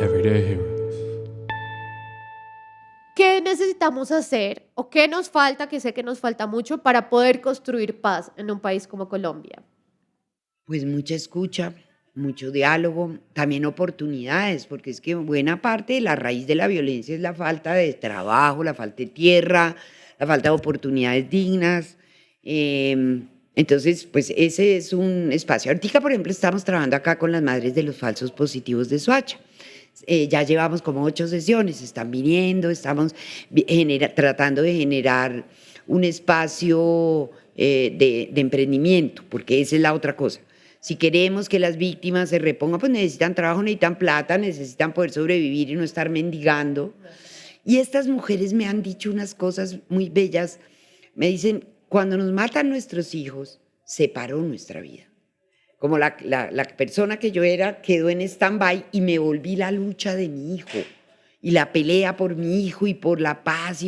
Everyday Heroes. ¿Qué necesitamos hacer o qué nos falta, que sé que nos falta mucho, para poder construir paz en un país como Colombia? Pues mucha escucha, mucho diálogo, también oportunidades, porque es que buena parte de la raíz de la violencia es la falta de trabajo, la falta de tierra, la falta de oportunidades dignas. Entonces, pues ese es un espacio. Ahorita, por ejemplo, estamos trabajando acá con las madres de los falsos positivos de Soacha. Ya llevamos como 8 sesiones, están viniendo, estamos tratando de generar un espacio de emprendimiento, porque esa es la otra cosa. Si queremos que las víctimas se repongan, pues necesitan trabajo, necesitan plata, necesitan poder sobrevivir y no estar mendigando. Y estas mujeres me han dicho unas cosas muy bellas. Me dicen, cuando nos matan nuestros hijos, se paró nuestra vida. Como la persona que yo era quedó en stand-by y me volví la lucha de mi hijo y la pelea por mi hijo y por la paz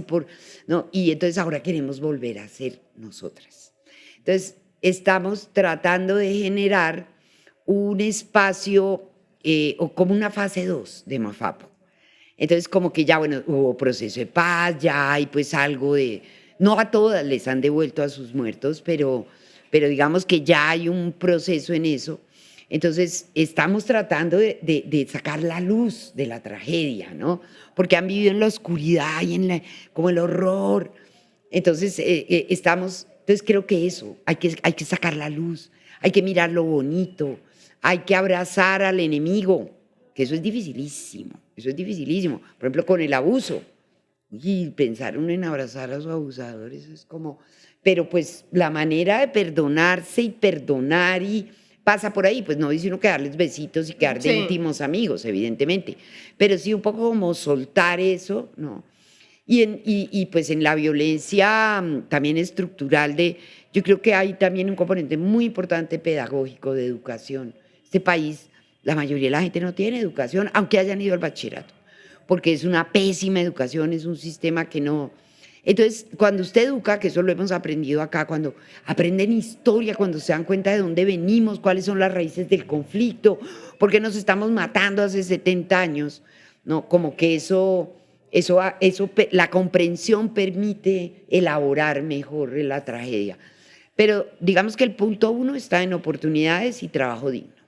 ¿no? Y entonces ahora queremos volver a ser nosotras. Entonces estamos tratando de generar un espacio o como una fase 2 de Mafapo. Entonces como que ya, bueno, hubo proceso de paz, ya hay pues algo de, no a todas les han devuelto a sus muertos, pero digamos que ya hay un proceso en eso. Entonces, estamos tratando de sacar la luz de la tragedia, ¿no? Porque han vivido en la oscuridad y como el horror. Entonces, entonces creo que eso, hay que sacar la luz, hay que mirar lo bonito, hay que abrazar al enemigo, que eso es dificilísimo, eso es dificilísimo. Por ejemplo, con el abuso. Y pensar uno en abrazar a sus abusadores es como... Pero pues la manera de perdonarse y perdonar y pasa por ahí, pues no dice uno que darles besitos y quedar de Sí. íntimos amigos, evidentemente, pero sí un poco como soltar eso, ¿no? Y pues en la violencia también estructural yo creo que hay también un componente muy importante pedagógico de educación. Este país, la mayoría de la gente no tiene educación, aunque hayan ido al bachillerato, porque es una pésima educación, es un sistema que no... Entonces, cuando usted educa, que eso lo hemos aprendido acá, cuando aprenden historia, cuando se dan cuenta de dónde venimos, cuáles son las raíces del conflicto, por qué nos estamos matando hace 70 años, ¿no? Como que la comprensión permite elaborar mejor la tragedia. Pero digamos que el punto 1 está en oportunidades y trabajo digno.